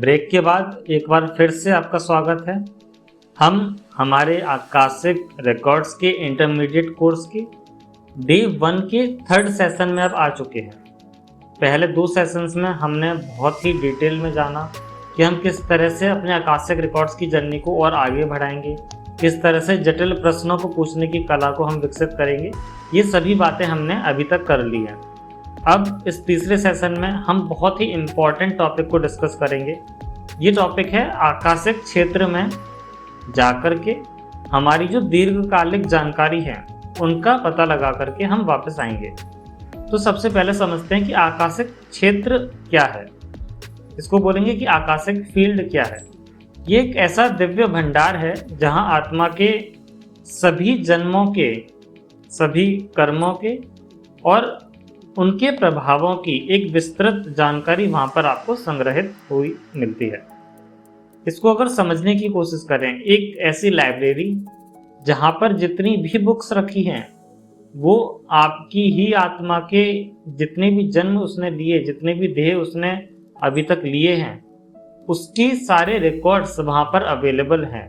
Break के बाद एक बार फिर से आपका स्वागत है। हम हमारे आकाशिक रिकॉर्ड्स के इंटरमीडिएट कोर्स के डे 1 के थर्ड सेशन में अब आ चुके हैं। पहले 2 सेशंस में हमने बहुत ही डिटेल में जाना कि हम किस तरह से अपने आकाशिक रिकॉर्ड्स की जर्नी को और आगे बढ़ाएंगे, किस तरह से जटिल प्रश्नों को पूछने की कला को हम विकसित करेंगे। ये सभी बातें हमने अभी तक कर ली हैं। अब इस तीसरे सेशन में हम बहुत ही इम्पॉर्टेंट टॉपिक को डिस्कस करेंगे। ये टॉपिक है आकाशिक क्षेत्र में जाकर के हमारी जो दीर्घकालिक जानकारी है उनका पता लगा करके हम वापस आएंगे। तो सबसे पहले समझते हैं कि आकाशिक क्षेत्र क्या है। इसको बोलेंगे कि आकाशिक फील्ड क्या है। ये एक ऐसा दिव्य भंडार है जहां आत्मा के सभी जन्मों के, सभी कर्मों के और उनके प्रभावों की एक विस्तृत जानकारी वहां पर आपको संग्रहित हुई मिलती है। इसको अगर समझने की कोशिश करें, एक ऐसी लाइब्रेरी जहां पर जितनी भी बुक्स रखी हैं वो आपकी ही आत्मा के जितने भी जन्म उसने लिए, जितने भी देह उसने अभी तक लिए हैं, उसकी सारे रिकॉर्ड्स वहां पर अवेलेबल हैं।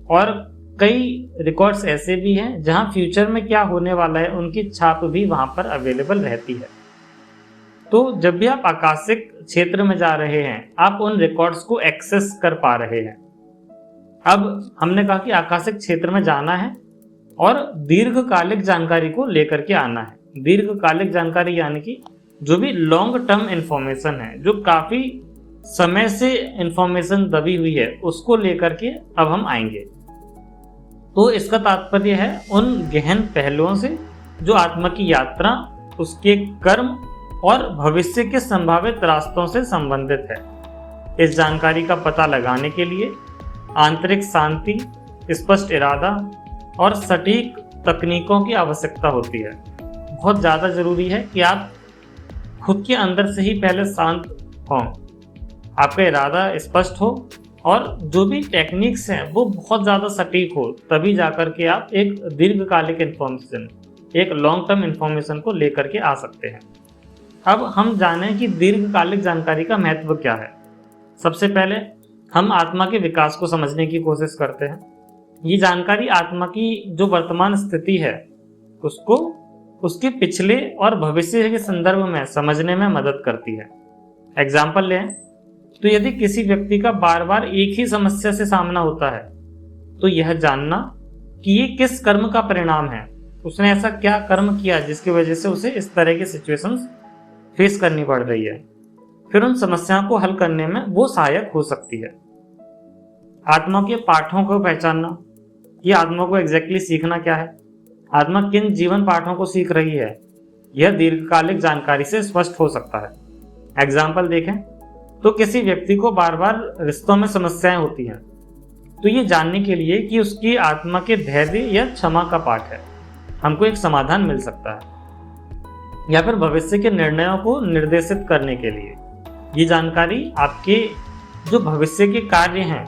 और कई रिकॉर्ड्स ऐसे भी हैं जहां फ्यूचर में क्या होने वाला है उनकी छाप भी वहां पर अवेलेबल रहती है। तो जब भी आप आकाशिक क्षेत्र में जा रहे हैं आप उन रिकॉर्ड्स को एक्सेस कर पा रहे हैं। अब हमने कहा कि आकाशिक क्षेत्र में जाना है और दीर्घकालिक जानकारी को लेकर के आना है। दीर्घकालिक जानकारी यानी कि जो भी लॉन्ग टर्म इंफॉर्मेशन है, जो काफी समय से इंफॉर्मेशन दबी हुई है, उसको लेकर के अब हम आएंगे। तो इसका तात्पर्य है उन गहन पहलुओं से जो आत्मा की यात्रा, उसके कर्म और भविष्य के संभावित रास्तों से संबंधित है। इस जानकारी का पता लगाने के लिए आंतरिक शांति, स्पष्ट इरादा और सटीक तकनीकों की आवश्यकता होती है। बहुत ज़्यादा जरूरी है कि आप खुद के अंदर से ही पहले शांत हों, आपका इरादा स्पष्ट हो और जो भी टेक्निक्स हैं वो बहुत ज़्यादा सटीक हो, तभी जाकर के आप एक दीर्घकालिक इन्फॉर्मेशन, एक लॉन्ग टर्म इन्फॉर्मेशन को लेकर के आ सकते हैं। अब हम जानें कि दीर्घकालिक जानकारी का महत्व क्या है। सबसे पहले हम आत्मा के विकास को समझने की कोशिश करते हैं। ये जानकारी आत्मा की जो वर्तमान स्थिति है उसको उसके पिछले और भविष्य के संदर्भ में समझने में मदद करती है। एग्जाम्पल लें तो यदि किसी व्यक्ति का बार बार एक ही समस्या से सामना होता है तो यह जानना कि ये किस कर्म का परिणाम है, उसने ऐसा क्या कर्म किया जिसकी वजह से उसे इस तरह की सिचुएशंस फेस करनी पड़ रही है, फिर उन समस्याओं को हल करने में वो सहायक हो सकती है। आत्मा के पाठों को पहचानना, ये आत्मा को एग्जैक्टली सीखना क्या है, आत्मा किन जीवन पाठों को सीख रही है, यह दीर्घकालिक जानकारी से स्पष्ट हो सकता है। एग्जाम्पल देखें तो किसी व्यक्ति को बार बार रिश्तों में समस्याएं होती हैं, तो ये जानने के लिए कि उसकी आत्मा के धैर्य या क्षमा का पाठ है, हमको एक समाधान मिल सकता है। या फिर भविष्य के निर्णयों को निर्देशित करने के लिए ये जानकारी आपके जो भविष्य के कार्य हैं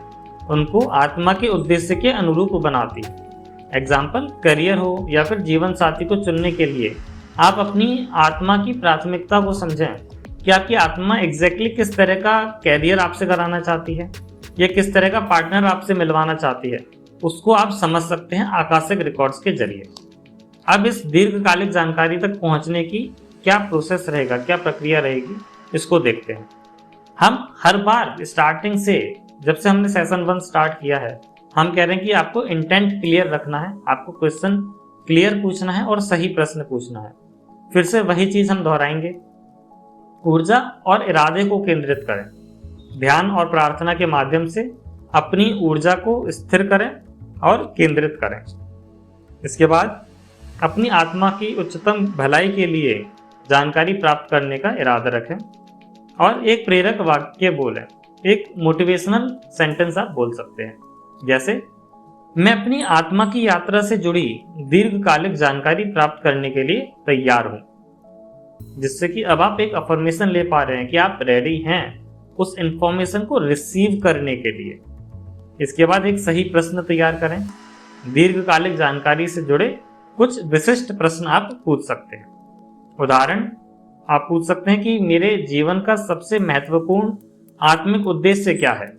उनको आत्मा के उद्देश्य के अनुरूप बनाती है। एग्जाम्पल करियर हो या फिर जीवन साथी को चुनने के लिए आप अपनी आत्मा की प्राथमिकता को समझें कि आपकी आत्मा एग्जैक्टली किस तरह का कैरियर आपसे कराना चाहती है या किस तरह का पार्टनर आपसे मिलवाना चाहती है, उसको आप समझ सकते हैं आकाशिक रिकॉर्ड्स के जरिए। अब इस दीर्घकालिक जानकारी तक पहुंचने की क्या प्रोसेस रहेगा, क्या प्रक्रिया रहेगी, इसको देखते हैं। हम हर बार स्टार्टिंग से, जब से हमने सेशन 1 स्टार्ट किया है, हम कह रहे हैं कि आपको इंटेंट क्लियर रखना है, आपको क्वेश्चन क्लियर पूछना है और सही प्रश्न पूछना है। फिर से वही चीज हम दोहराएंगे, ऊर्जा और इरादे को केंद्रित करें। ध्यान और प्रार्थना के माध्यम से अपनी ऊर्जा को स्थिर करें और केंद्रित करें। इसके बाद अपनी आत्मा की उच्चतम भलाई के लिए जानकारी प्राप्त करने का इरादा रखें और एक प्रेरक वाक्य बोलें। एक मोटिवेशनल सेंटेंस आप बोल सकते हैं, जैसे मैं अपनी आत्मा की यात्रा से जुड़ी दीर्घकालिक जानकारी प्राप्त करने के लिए तैयार हूं, जिससे कि अब आप एक अफर्मेशन ले पा रहे हैं कि आप रेडी हैं उस इंफॉर्मेशन को रिसीव करने के लिए। इसके बाद एक सही प्रश्न तैयार करें। दीर्घकालिक जानकारी से जुड़े कुछ विशिष्ट प्रश्न आप पूछ सकते हैं। उदाहरण, आप पूछ सकते हैं कि मेरे जीवन का सबसे महत्वपूर्ण आत्मिक उद्देश्य क्या है,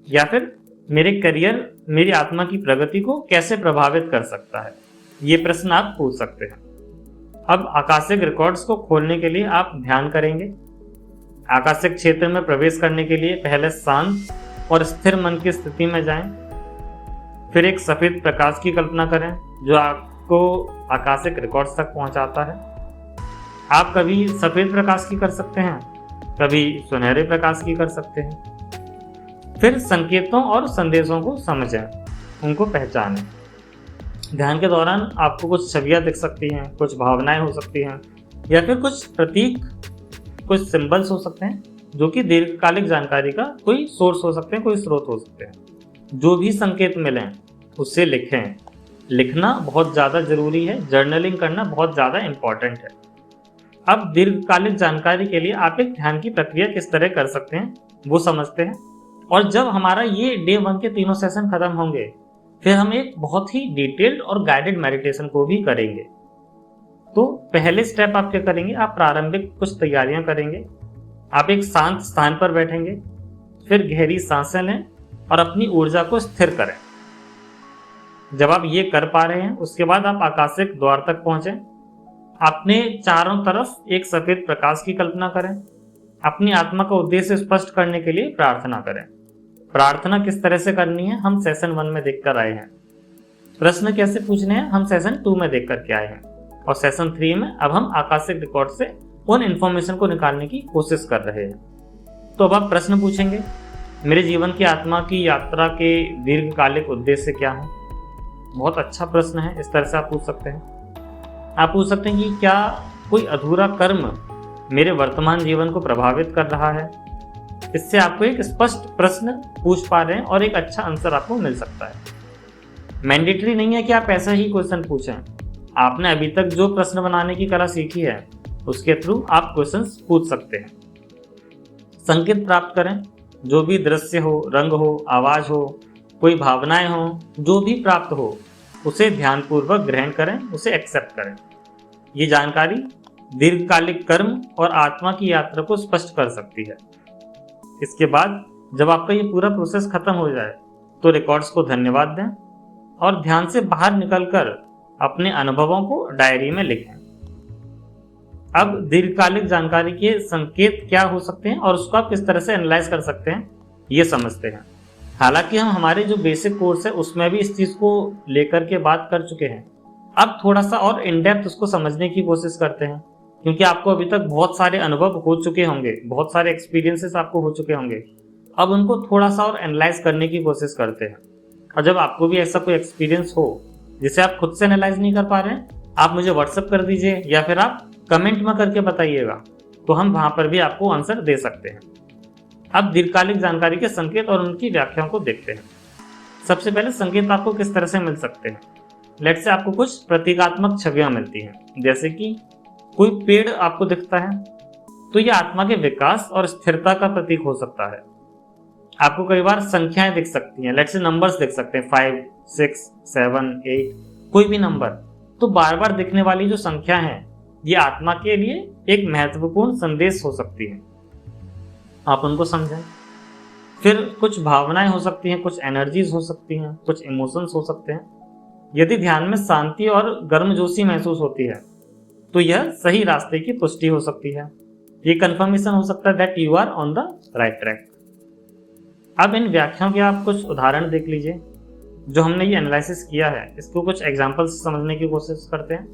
या फिर मेरे करियर मेरी आत्मा की प्रगति को कैसे प्रभावित कर सकता है। ये प्रश्न आप पूछ सकते हैं। अब आकाशिक रिकॉर्ड्स को खोलने के लिए आप ध्यान करेंगे। आकाशिक क्षेत्र में प्रवेश करने के लिए पहले शांत और स्थिर मन की स्थिति में जाएं। फिर एक सफेद प्रकाश की कल्पना करें जो आपको आकाशिक रिकॉर्ड्स तक पहुंचाता है। आप कभी सफेद प्रकाश की कर सकते हैं, कभी सुनहरे प्रकाश की कर सकते हैं। फिर संकेतों और संदेशों को समझें, उनको पहचानें। ध्यान के दौरान आपको कुछ छवियां दिख सकती हैं, कुछ भावनाएं हो सकती हैं, या फिर कुछ प्रतीक, कुछ सिंबल्स हो सकते हैं जो कि दीर्घकालिक जानकारी का कोई सोर्स हो सकते हैं, कोई स्रोत हो सकते हैं। जो भी संकेत मिलें उससे लिखें। लिखना बहुत ज़्यादा जरूरी है, जर्नलिंग करना बहुत ज़्यादा इम्पॉर्टेंट है। अब दीर्घकालिक जानकारी के लिए आप एक ध्यान की प्रक्रिया किस तरह कर सकते हैं वो समझते हैं। और जब हमारा ये डे 1 के तीनों सेशन खत्म होंगे, फिर हम एक बहुत ही डिटेल्ड और गाइडेड मेडिटेशन को भी करेंगे। तो पहले स्टेप आप क्या करेंगे, आप प्रारंभिक कुछ तैयारियां करेंगे। आप एक शांत स्थान पर बैठेंगे, फिर गहरी सांसें लें और अपनी ऊर्जा को स्थिर करें। जब आप ये कर पा रहे हैं, उसके बाद आप आकाशिक द्वार तक पहुंचे। अपने चारों तरफ एक सफेद प्रकाश की कल्पना करें। अपनी आत्मा का उद्देश्य स्पष्ट करने के लिए प्रार्थना करें। प्रार्थना किस तरह से करनी है हम सेशन 1 में देखकर आए हैं। प्रश्न कैसे पूछने हैं हम सेशन 2 में देख करके आए हैं। और सेशन 3 में अब हम आकाशिक रिकॉर्ड से उन इंफॉर्मेशन को निकालने की कोशिश कर रहे हैं। तो अब आप प्रश्न पूछेंगे, मेरे जीवन की आत्मा की यात्रा के दीर्घकालिक उद्देश्य क्या है। बहुत अच्छा प्रश्न है, इस तरह से आप पूछ सकते हैं। आप पूछ सकते हैं कि क्या कोई अधूरा कर्म मेरे वर्तमान जीवन को प्रभावित कर रहा है। इससे आपको एक स्पष्ट प्रश्न पूछ पा रहे हैं और एक अच्छा आंसर आपको मिल सकता है। मैंडेटरी नहीं है कि आप ऐसा ही क्वेश्चन पूछें। आपने अभी तक जो प्रश्न बनाने की कला सीखी है उसके थ्रू आप क्वेश्चंस पूछ सकते हैं। संकेत प्राप्त करें, जो भी दृश्य हो, रंग हो, आवाज हो, कोई भावनाएं हो, जो भी प्राप्त हो उसे ध्यानपूर्वक ग्रहण करें, उसे एक्सेप्ट करें। ये जानकारी दीर्घकालिक कर्म और आत्मा की यात्रा को स्पष्ट कर सकती है। इसके बाद जब आपका ये पूरा प्रोसेस खत्म हो जाए तो रिकॉर्ड्स को धन्यवाद दें और ध्यान से बाहर निकलकर अपने अनुभवों को डायरी में लिखें। अब दीर्घकालिक जानकारी के संकेत क्या हो सकते हैं और उसको आप किस तरह से एनालाइज कर सकते हैं ये समझते हैं। हालांकि हम हमारे जो बेसिक कोर्स है उसमें भी इस चीज को लेकर के बात कर चुके हैं। अब थोड़ा सा और इन डेप्थ उसको समझने की कोशिश करते हैं, क्योंकि आपको अभी तक बहुत सारे अनुभव हो चुके होंगे, बहुत सारे एक्सपीरियंसेस आपको हो चुके होंगे। अब उनको थोड़ा सा और एनालाइज करने की कोशिश करते हैं। और जब आपको भी ऐसा कोई एक्सपीरियंस हो जिसे आप खुद से एनालाइज नहीं कर पा रहे हैं, आप मुझे व्हाट्सएप कर दीजिए या फिर आप कमेंट में करके बताइएगा, तो हम वहां पर भी आपको आंसर दे सकते हैं। अब दीर्घकालिक जानकारी के संकेत और उनकी व्याख्याओं को देखते हैं। सबसे पहले संकेत आपको किस तरह से मिल सकते हैं। लेट्स से आपको कुछ प्रतीकात्मक छवियां मिलती हैं, जैसे कि कोई पेड़ आपको दिखता है तो यह आत्मा के विकास और स्थिरता का प्रतीक हो सकता है। आपको कई बार संख्याएं दिख सकती हैं, लेट्स से नंबर्स दिख सकते हैं, 5, 6, 7, 8, कोई भी नंबर। तो बार बार दिखने वाली जो संख्या है ये आत्मा के लिए एक महत्वपूर्ण संदेश हो सकती है, आप उनको समझें। फिर कुछ भावनाएं हो सकती हैं, कुछ एनर्जीज हो सकती हैं, कुछ इमोशंस हो सकते हैं। यदि ध्यान में शांति और गर्मजोशी महसूस होती है तो यह सही रास्ते की पुष्टि हो सकती है। ये कंफर्मेशन हो सकता है that you are on the right track. अब इन व्याख्याओं के आप कुछ उदाहरण देख लीजिए। जो हमने ये एनालिसिस किया है इसको कुछ एग्जाम्पल से समझने की कोशिश करते हैं।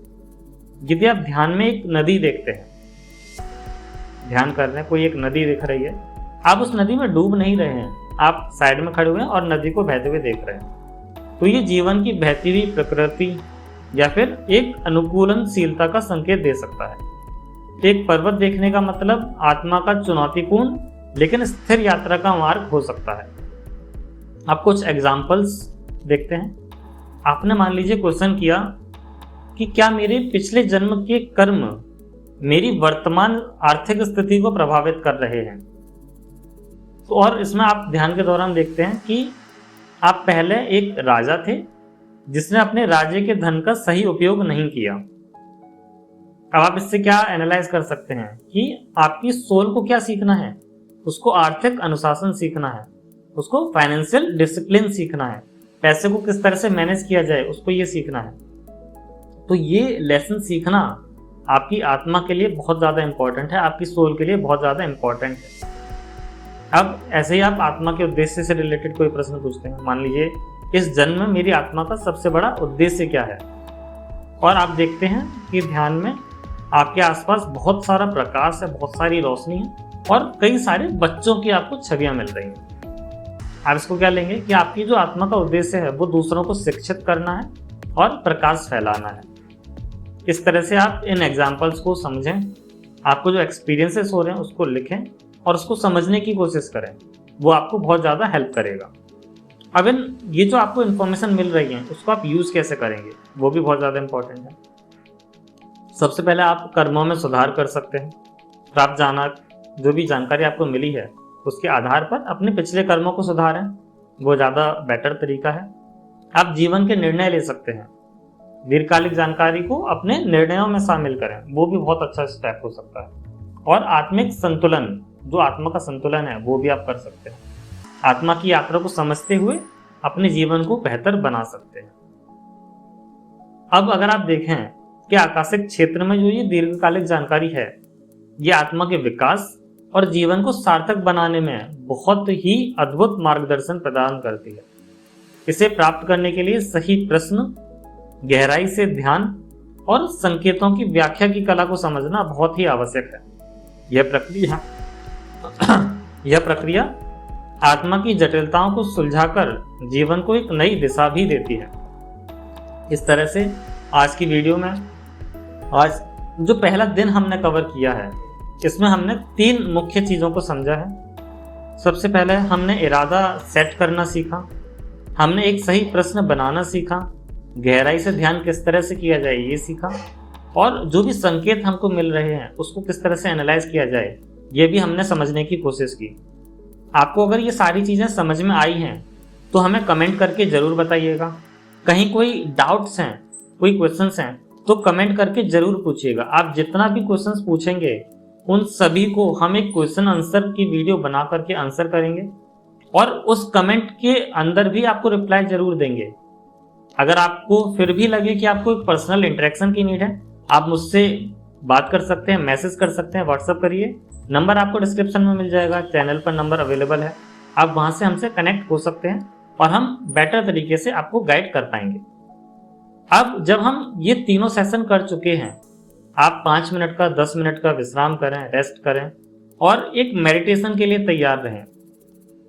यदि आप ध्यान में एक नदी देखते हैं, ध्यान कर रहे हैं, कोई एक नदी दिख रही है, आप उस नदी में डूब नहीं रहे हैं, आप साइड में खड़े हुए हैं और नदी को बहते हुए देख रहे हैं, तो ये जीवन की बहती हुई प्रकृति या फिर एक अनुकूलनशीलता का संकेत दे सकता है। एक पर्वत देखने का मतलब आत्मा का चुनौतीपूर्ण लेकिन स्थिर यात्रा का मार्ग हो सकता है। आप कुछ एग्जाम्पल्स देखते हैं। आपने मान लीजिए क्वेश्चन किया कि क्या मेरे पिछले जन्म के कर्म मेरी वर्तमान आर्थिक स्थिति को प्रभावित कर रहे हैं। तो और इसमें आप ध्यान के दौरान देखते हैं कि आप पहले एक राजा थे जिसने अपने राज्य के धन का सही उपयोग नहीं किया। अब आप इससे क्या एनालाइज कर सकते हैं कि आपकी सोल को क्या सीखना है। उसको आर्थिक अनुशासन सीखना है, उसको फाइनेंशियल डिसिप्लिन सीखना है, पैसे को किस तरह से मैनेज किया जाए उसको ये सीखना है। तो ये लेसन सीखना आपकी आत्मा के लिए बहुत ज़्यादा इंपॉर्टेंट है, आपकी सोल के लिए बहुत ज़्यादा इंपॉर्टेंट है। अब ऐसे ही आप आत्मा के उद्देश्य से रिलेटेड कोई प्रश्न पूछते हैं, मान लीजिए इस जन्म में मेरी आत्मा का सबसे बड़ा उद्देश्य क्या है, और आप देखते हैं कि ध्यान में आपके आसपास बहुत सारा प्रकाश है, बहुत सारी रोशनी है और कई सारे बच्चों की आपको छवियां मिल रही हैं। आप इसको क्या लेंगे कि आपकी जो आत्मा का उद्देश्य है वो दूसरों को शिक्षित करना है और प्रकाश फैलाना है। इस तरह से आप इन एग्जाम्पल्स को समझें, आपको जो एक्सपीरियंसेस हो रहे हैं उसको लिखें और उसको समझने की कोशिश करें, वो आपको बहुत ज़्यादा हेल्प करेगा। अब ये जो आपको इन्फॉर्मेशन मिल रही है उसको आप यूज़ कैसे करेंगे वो भी बहुत ज़्यादा इंपॉर्टेंट है। सबसे पहले आप कर्मों में सुधार कर सकते हैं। प्राप्त जो भी जानकारी आपको मिली है उसके आधार पर अपने पिछले कर्मों को सुधारें, वो ज़्यादा बेटर तरीका है। आप जीवन के निर्णय ले सकते हैं, दीर्घकालिक जानकारी को अपने निर्णयों में शामिल करें, वो भी बहुत अच्छा स्टेप हो सकता है। और आत्मिक संतुलन, जो आत्मा का संतुलन है वो भी आप कर सकते हैं। आत्मा की यात्रा को समझते हुए अपने जीवन को बेहतर बना सकते हैं। अब अगर आप देखें कि आकाशिक क्षेत्र में जो ये दीर्घकालिक जानकारी है ये आत्मा के विकास और जीवन को सार्थक बनाने में बहुत ही अद्भुत मार्गदर्शन प्रदान करती है। इसे प्राप्त करने के लिए सही प्रश्न, गहराई से ध्यान और संकेतों की व्याख्या की कला को समझना बहुत ही आवश्यक है। यह प्रक्रिया आत्मा की जटिलताओं को सुलझाकर जीवन को एक नई दिशा भी देती है। इस तरह से आज की वीडियो में आज जो पहला दिन हमने कवर किया है इसमें हमने 3 मुख्य चीज़ों को समझा है। सबसे पहले हमने इरादा सेट करना सीखा, हमने एक सही प्रश्न बनाना सीखा, गहराई से ध्यान किस तरह से किया जाए ये सीखा, और जो भी संकेत हमको मिल रहे हैं उसको किस तरह से एनालाइज किया जाए ये भी हमने समझने की कोशिश की। आपको अगर ये सारी चीज़ें समझ में आई हैं तो हमें कमेंट करके ज़रूर बताइएगा। कहीं कोई डाउट्स हैं, कोई क्वेश्चंस हैं तो कमेंट करके ज़रूर पूछिएगा। आप जितना भी क्वेश्चंस पूछेंगे उन सभी को हम एक क्वेश्चन आंसर की वीडियो बना करके आंसर करेंगे और उस कमेंट के अंदर भी आपको रिप्लाई ज़रूर देंगे। अगर आपको फिर भी लगे कि आपको एक पर्सनल इंटरेक्शन की नीड है, आप मुझसे बात कर सकते हैं, मैसेज कर सकते हैं, व्हाट्सअप करिए। नंबर आपको डिस्क्रिप्शन में मिल जाएगा, चैनल पर नंबर अवेलेबल है, आप वहां से हमसे कनेक्ट हो सकते हैं और हम बेटर तरीके से आपको गाइड कर पाएंगे। अब जब हम ये तीनों सेशन कर चुके हैं, आप 5 मिनट का 10 मिनट का विश्राम करें, रेस्ट करें और एक मेडिटेशन के लिए तैयार रहें।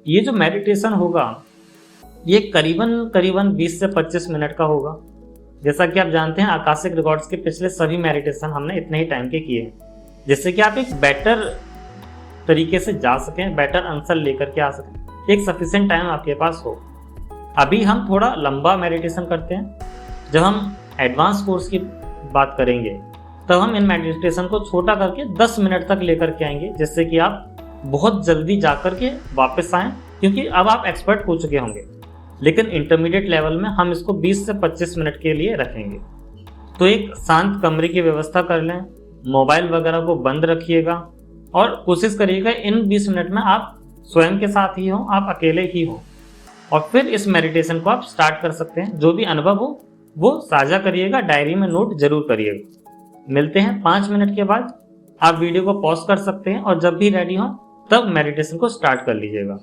ये जो मेडिटेशन होगा ये करीबन 20 से 25 मिनट का होगा। जैसा कि आप जानते हैं आकाशिक रिकॉर्ड्स के पिछले सभी मेडिटेशन हमने इतने ही टाइम के किए हैं, जिससे कि आप एक बेटर तरीके से जा सकें, बेटर आंसर लेकर के आ सकें, एक सफिशिएंट टाइम आपके पास हो। अभी हम थोड़ा लंबा मेडिटेशन करते हैं। जब हम एडवांस कोर्स की बात करेंगे तब हम इन मेडिटेशन को छोटा करके 10 मिनट तक लेकर के आएंगे, जिससे कि आप बहुत जल्दी जा कर के वापस आएँ, क्योंकि अब आप एक्सपर्ट हो चुके होंगे। लेकिन इंटरमीडिएट लेवल में हम इसको 20 से 25 मिनट के लिए रखेंगे। तो एक शांत कमरे की व्यवस्था कर लें, मोबाइल वगैरह को बंद रखिएगा और कोशिश करिएगा इन 20 मिनट में आप स्वयं के साथ ही हों, आप अकेले ही हों, और फिर इस मेडिटेशन को आप स्टार्ट कर सकते हैं। जो भी अनुभव हो वो साझा करिएगा, डायरी में नोट जरूर करिएगा। मिलते हैं 5 मिनट के बाद। आप वीडियो को पॉज कर सकते हैं और जब भी रेडी हो तब मेडिटेशन को स्टार्ट कर लीजिएगा।